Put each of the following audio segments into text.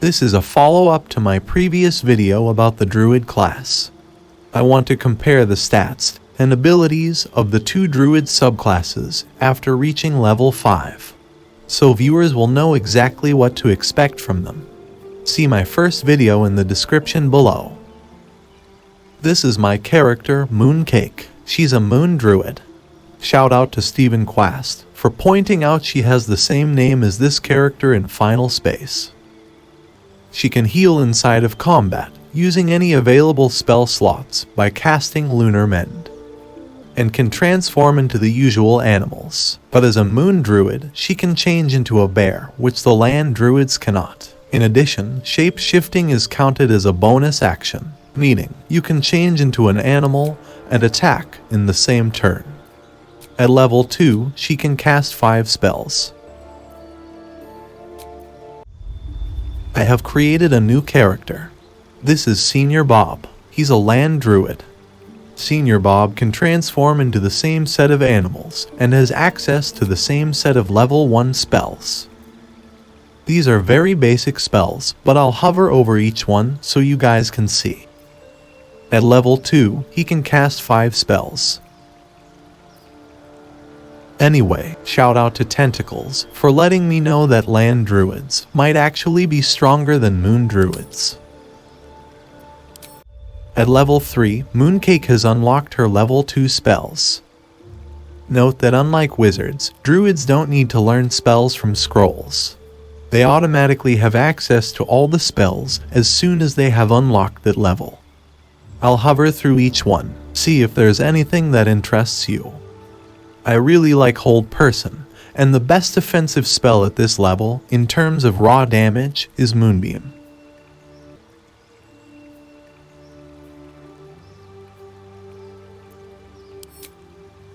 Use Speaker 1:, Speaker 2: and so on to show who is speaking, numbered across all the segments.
Speaker 1: This is a follow-up to my previous video about the Druid class. I want to compare the stats and abilities of the two Druid subclasses after reaching level 5, so viewers will know exactly what to expect from them. See my first video in the description below. This is my character, Mooncake. She's a Moon Druid. Shout out to Stephen Quast for pointing out she has the same name as this character in Final Space. She can heal inside of combat, using any available spell slots by casting Lunar Mend, and can transform into the usual animals. But as a Moon Druid, she can change into a bear, which the Land Druids cannot. In addition, shape-shifting is counted as a bonus action, meaning you can change into an animal and attack in the same turn. At level 2, she can cast 5 spells. I have created a new character. This is Senior Bob. He's a Land Druid. Senior Bob can transform into the same set of animals and has access to the same set of level 1 spells. These are very basic spells, but I'll hover over each one so you guys can see. At level 2, he can cast 5 spells. Anyway, shout out to Tentacles for letting me know that Land Druids might actually be stronger than Moon Druids. At level 3, Mooncake has unlocked her level 2 spells. Note that unlike wizards, druids don't need to learn spells from scrolls. They automatically have access to all the spells as soon as they have unlocked that level. I'll hover through each one, see if there's anything that interests you. I really like Hold Person, and the best offensive spell at this level, in terms of raw damage, is Moonbeam.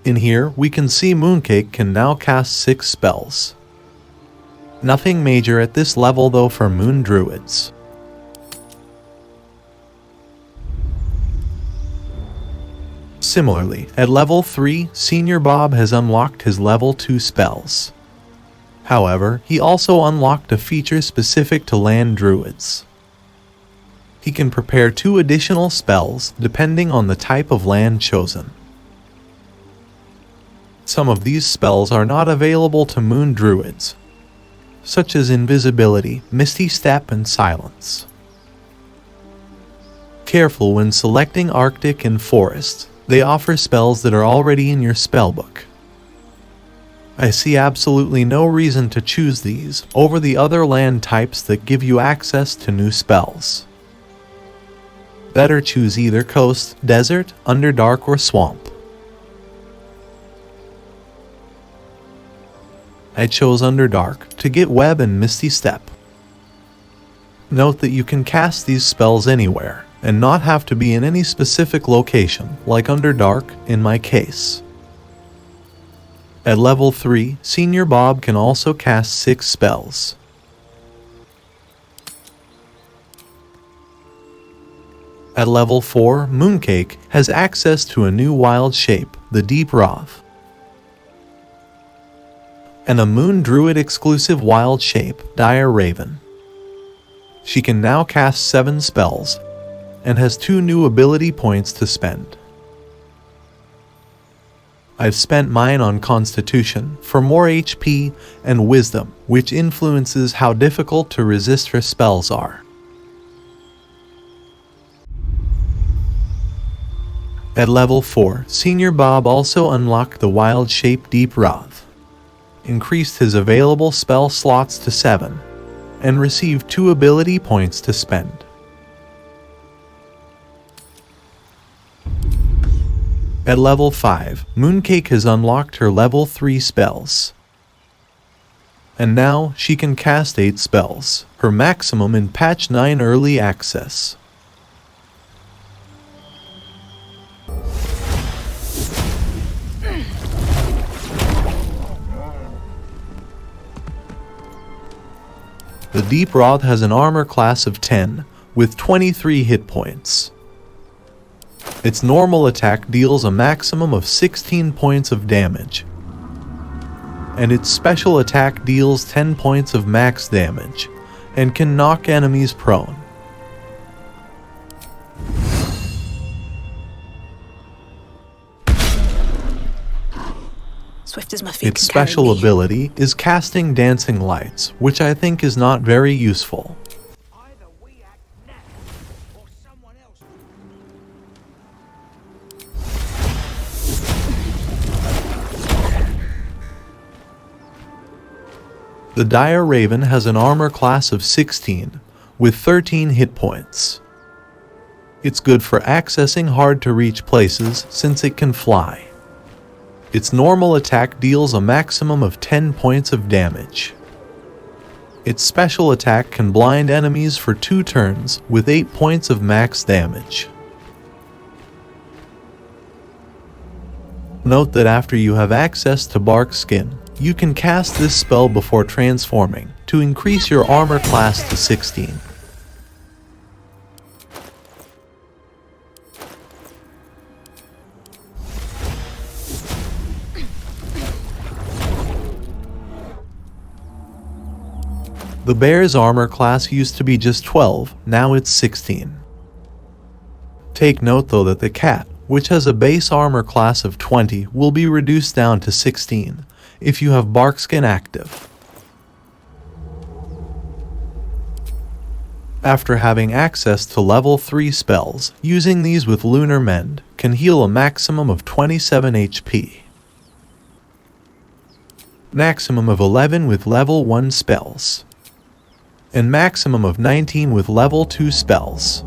Speaker 1: In here, we can see Mooncake can now cast 6 spells. Nothing major at this level though for Moon Druids. Similarly, at level 3, Senior Bob has unlocked his level 2 spells. However, he also unlocked a feature specific to Land Druids. He can prepare 2 additional spells depending on the type of land chosen. Some of these spells are not available to Moon Druids, such as Invisibility, Misty Step, and Silence. Careful when selecting Arctic and Forest. They offer spells that are already in your spellbook. I see absolutely no reason to choose these over the other land types that give you access to new spells. Better choose either Coast, Desert, Underdark, or Swamp. I chose Underdark to get Web and Misty Step. Note that you can cast these spells anywhere, and not have to be in any specific location, like Underdark in my case. At level 3, Senior Bob can also cast 6 spells. At level 4, Mooncake has access to a new wild shape, the Deep Wrath, and a Moon Druid exclusive wild shape, Dire Raven. She can now cast 7 spells, and has 2 new ability points to spend. I've spent mine on Constitution for more HP and Wisdom, which influences how difficult to resist her spells are. At level 4, Senior Bob also unlocked the wild shape Deep Wrath, increased his available spell slots to 7, and received 2 ability points to spend. At level 5, Mooncake has unlocked her level 3 spells. And now she can cast 8 spells, her maximum in patch 9 early access. The Deep Wrath has an armor class of 10, with 23 hit points. Its normal attack deals a maximum of 16 points of damage, and its special attack deals 10 points of max damage, and can knock enemies prone.
Speaker 2: Swift as my feet
Speaker 1: Its
Speaker 2: can carry
Speaker 1: special
Speaker 2: me.
Speaker 1: ability is casting dancing lights, which I think is not very useful.
Speaker 3: Either we act now, or someone else.
Speaker 1: The Dire Raven has an armor class of 16, with 13 hit points. It's good for accessing hard-to-reach places since it can fly. Its normal attack deals a maximum of 10 points of damage. Its special attack can blind enemies for 2 turns with 8 points of max damage. Note that after you have access to Bark Skin, you can cast this spell before transforming to increase your armor class to 16. The bear's armor class used to be just 12, now it's 16. Take note though that the cat, which has a base armor class of 20, will be reduced down to 16 if you have Barkskin active. After having access to level 3 spells, using these with Lunar Mend can heal a maximum of 27 HP. Maximum of 11 with level 1 spells. And maximum of 19 with level 2 spells.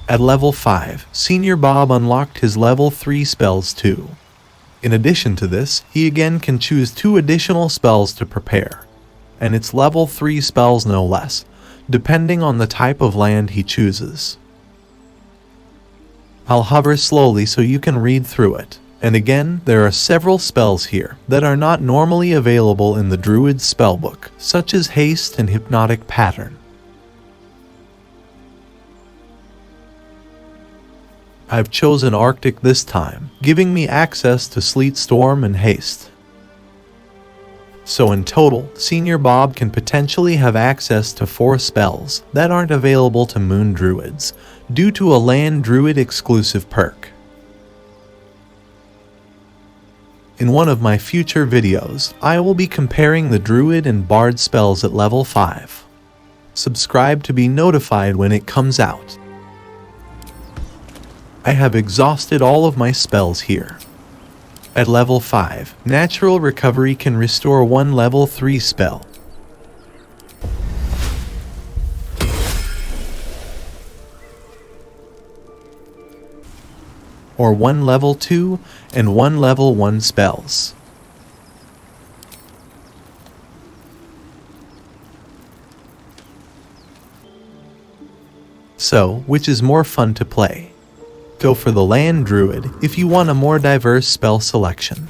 Speaker 1: At level 5, Senior Bob unlocked his level 3 spells too. In addition to this, he again can choose 2 additional spells to prepare, and it's level 3 spells no less, depending on the type of land he chooses. I'll hover slowly so you can read through it. And again, there are several spells here that are not normally available in the Druid spellbook, such as Haste and Hypnotic Pattern. I've chosen Arctic this time, giving me access to Sleet Storm and Haste. So in total, Senior Bob can potentially have access to 4 spells that aren't available to Moon Druids, due to a Land Druid exclusive perk. In one of my future videos, I will be comparing the Druid and Bard spells at level 5. Subscribe to be notified when it comes out. I have exhausted all of my spells here. At level 5, Natural Recovery can restore 1 level 3 spell. Or 1 level 2 and 1 level 1 spells. So, which is more fun to play? Go for the Land Druid if you want a more diverse spell selection.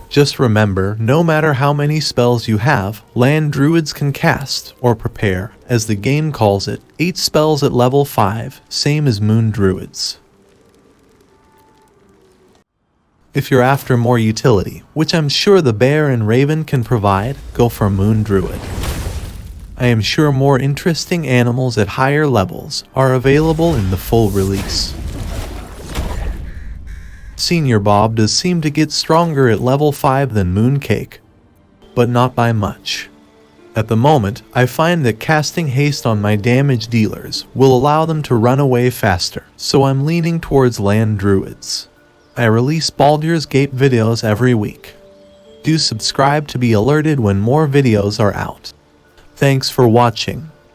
Speaker 1: Just remember, no matter how many spells you have, Land Druids can cast, or prepare, as the game calls it, 8 spells at level 5, same as Moon Druids. If you're after more utility, which I'm sure the Bear and Raven can provide, go for Moon Druid. I am sure more interesting animals at higher levels are available in the full release. Senior Bob does seem to get stronger at level 5 than Mooncake, but not by much. At the moment, I find that casting haste on my damage dealers will allow them to run away faster, so I'm leaning towards Land Druids. I release Baldur's Gate videos every week. Do subscribe to be alerted when more videos are out. Thanks for watching.